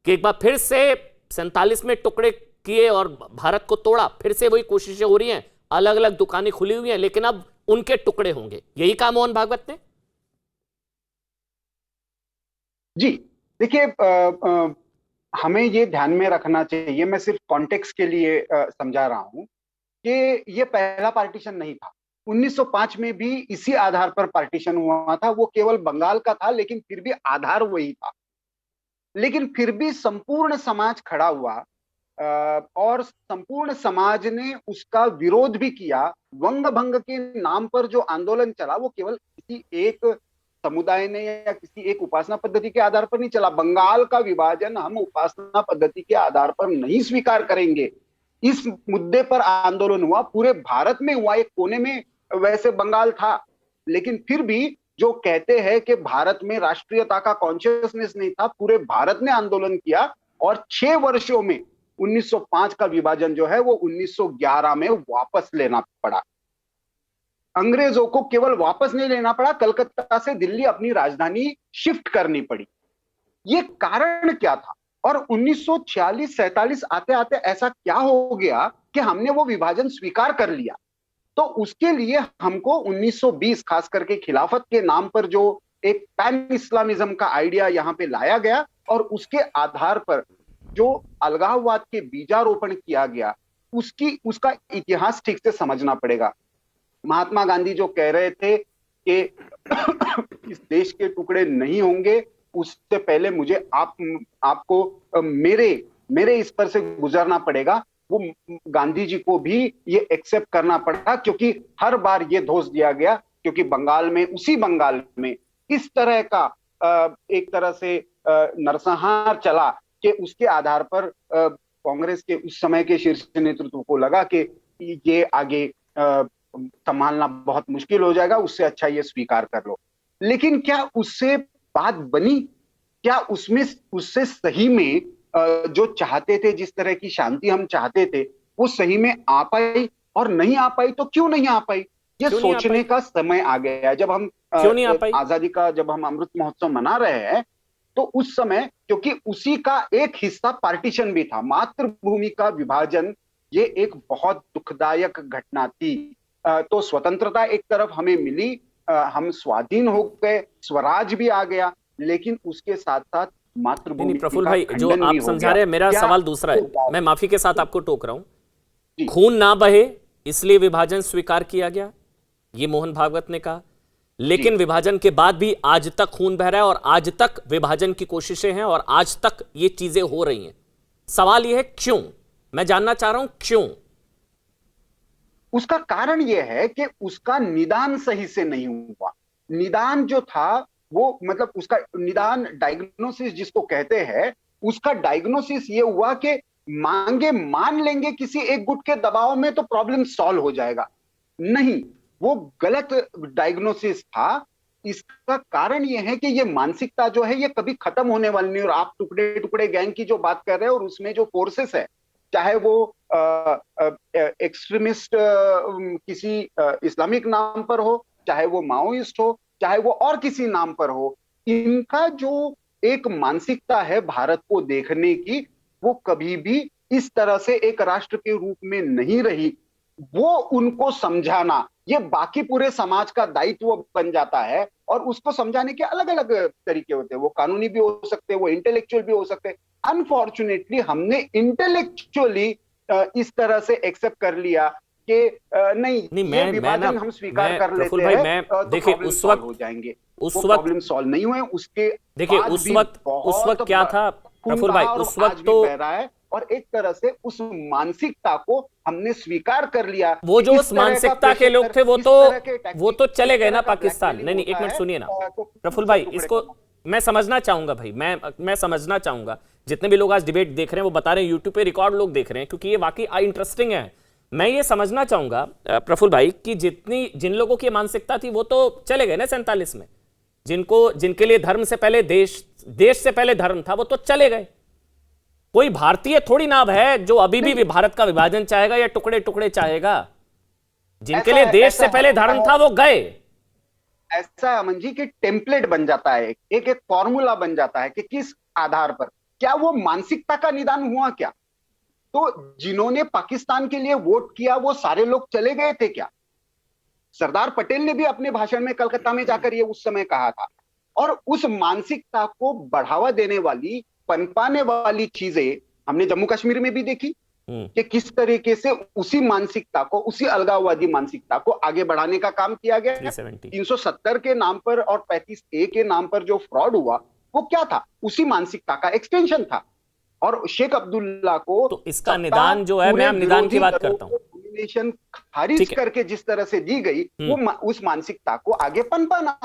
कि एक बार फिर से 47 में टुकड़े किए और भारत को तोड़ा, फिर से वही कोशिशें हो रही हैं, अलग अलग दुकानें खुली हुई हैं, लेकिन अब उनके टुकड़े होंगे। यही कहा मोहन भागवत ने। जी, देखिए, हमें ये ध्यान में रखना चाहिए, मैं सिर्फ कॉन्टेक्स्ट के लिए समझा रहा हूं कि ये पहला पार्टीशन नहीं था। 1905 में भी इसी आधार पर पार्टीशन हुआ था, वो केवल बंगाल का था, लेकिन फिर भी आधार वही था। लेकिन फिर भी संपूर्ण समाज खड़ा हुआ, और संपूर्ण समाज ने उसका विरोध भी किया। वंग भंग के नाम पर जो आंदोलन चला वो केवल किसी एक समुदाय ने या किसी एक उपासना पद्धति के आधार पर नहीं चला। बंगाल का विभाजन हम उपासना पद्धति के आधार पर नहीं स्वीकार करेंगे, इस मुद्दे पर आंदोलन हुआ। पूरे भारत में हुआ, एक कोने में वैसे बंगाल था, लेकिन फिर भी जो कहते हैं कि भारत में राष्ट्रीयता का कॉन्शियसनेस नहीं था, पूरे भारत ने आंदोलन किया और 6 वर्षों में 1905 का विभाजन जो है वो 1911 में वापस लेना पड़ा। अंग्रेजों को केवल वापस नहीं लेना पड़ा, कलकत्ता से दिल्ली अपनी राजधानी शिफ्ट करनी पड़ी। ये कारण क्या था? और 1946-47 आते आते ऐसा क्या हो गया कि हमने वो विभाजन स्वीकार कर लिया? तो उसके लिए हमको 1920 खास करके खिलाफत के नाम पर जो एक पैन इस्लामिज्म का आइडिया यहां पे लाया गया और उसके आधार पर जो अलगाववाद के बीजारोपण किया गया, उसका इतिहास ठीक से समझना पड़ेगा। महात्मा गांधी जो कह रहे थे कि इस देश के टुकड़े नहीं होंगे, उससे पहले मुझे आपको मेरे इस पर से गुजरना पड़ेगा, वो गांधी जी को भी ये एक्सेप्ट करना पड़ा, क्योंकि हर बार ये दोष दिया गया, क्योंकि उसी बंगाल में इस तरह का एक तरह से नरसंहार चला कि उसके आधार पर कांग्रेस के उस समय के शीर्ष नेतृत्व को लगा कि ये आगे संभालना बहुत मुश्किल हो जाएगा, उससे अच्छा ये स्वीकार कर लो। लेकिन क्या उससे बात बनी? क्या उससे सही में जो चाहते थे, जिस तरह की शांति हम चाहते थे, वो सही में आ पाई? और नहीं आ पाई तो क्यों नहीं आ पाई, ये सोचने का समय आ गया है। जब हम आजादी का जब हम अमृत महोत्सव मना रहे हैं, तो उस समय क्योंकि उसी का एक हिस्सा पार्टीशन भी था, मातृभूमि का विभाजन, ये एक बहुत दुखदायक घटना थी। तो स्वतंत्रता एक तरफ हमें मिली, हम स्वाधीन हो गए, स्वराज भी आ गया, लेकिन उसके साथ साथ मातृभूमि प्रफुल्ल भाई, जो आप समझा रहे हैं, मेरा सवाल दूसरा है। मैं माफी के साथ आपको टोक रहा हूं। खून ना बहे इसलिए विभाजन स्वीकार किया गया, ये मोहन भागवत ने कहा, लेकिन विभाजन के बाद भी आज तक खून बह रहा है और आज तक विभाजन की कोशिशें हैं और आज तक ये चीजें हो रही हैं। सवाल यह है क्यों? मैं जानना चाह रहा हूं क्यों। उसका कारण यह है कि उसका निदान सही से नहीं हुआ। निदान जो था वो, मतलब उसका निदान, डायग्नोसिस जिसको कहते हैं, उसका डायग्नोसिस ये हुआ कि मान लेंगे किसी एक गुट के दबाव में तो प्रॉब्लम सॉल्व हो जाएगा। नहीं, वो गलत डायग्नोसिस था। इसका कारण यह है कि ये मानसिकता जो है ये कभी खत्म होने वाली नहीं। और आप टुकड़े टुकड़े गैंग की जो बात कर रहे हैं और उसमें जो फोर्सेस है, चाहे वो एक्सट्रीमिस्ट किसी इस्लामिक नाम पर हो, चाहे वो माओइस्ट हो, चाहे वो और किसी नाम पर हो, इनका जो एक मानसिकता है भारत को देखने की, वो कभी भी इस तरह से एक राष्ट्र के रूप में नहीं रही। वो उनको समझाना ये बाकी पूरे समाज का दायित्व बन जाता है। और उसको समझाने के अलग अलग तरीके होते हैं, वो कानूनी भी हो सकते हैं, वो इंटेलेक्चुअल भी हो सकते हैं। अनफॉर्चुनेटली हमने इंटेलेक्चुअली इस तरह से एक्सेप्ट कर लिया कि नहीं ये विभाजन हम स्वीकार कर लेते हैं तो प्रॉब्लम सॉल्व हो जाएंगे। उस वक्त प्रॉब्लम सॉल्व नहीं हुए। उसके देखिए उस वक्त क्या था प्रफुल्ल भाई, उस वक्त तो बह रहा है और एक तरह से उस मानसिकता को हमने स्वीकार कर लिया। वो जो उस मानसिकता के लोग थे वो तो चले गए ना पाकिस्तान। नहीं, एक मिनट सुनिए ना प्रफुल्ल भाई, इसको मैं समझना चाहूंगा भाई, मैं समझना चाहूंगा। जितने भी लोग आज डिबेट देख रहे हैं वो बता रहे हैं, यूट्यूब पे रिकॉर्ड लोग देख रहे हैं, क्योंकि ये वाकई इंटरेस्टिंग है। मैं ये समझना चाहूंगा प्रफुल्ल भाई कि जिन लोगों की मानसिकता थी वो तो चले गए ना 47 में, जिनके लिए धर्म से पहले देश से पहले धर्म था, वो तो चले गए। कोई भारतीय थोड़ी ना है जो अभी भी भारत का विभाजन चाहेगा या टुकड़े टुकड़े चाहेगा। जिनके लिए देश से पहले धर्म था वो गए। ऐसा अमन जी कि टेम्पलेट बन जाता है, एक फॉर्मूला बन जाता है कि किस आधार पर। क्या वो मानसिकता का निदान हुआ क्या? तो जिन्होंने पाकिस्तान के लिए वोट किया वो सारे लोग चले गए थे क्या? सरदार पटेल ने भी अपने भाषण में कलकत्ता में जाकर ये उस समय कहा था। और उस मानसिकता को बढ़ावा देने वाली, पनपाने वाली चीजें हमने जम्मू कश्मीर में भी देखी कि किस तरीके से उसी मानसिकता को, उसी अलगाववादी मानसिकता को आगे बढ़ाने का काम किया गया। 370 के नाम पर और 35A के नाम पर जो फ्रॉड हुआ वो क्या था? उसी मानसिकता का एक्सटेंशन था। और शेख अब्दुल्ला को तो इसका निदान जो है, मैं निदान की बात करता हूं, खारिज करके जिस तरह से दी गई वो उस मानसिकता को आगे पनपाना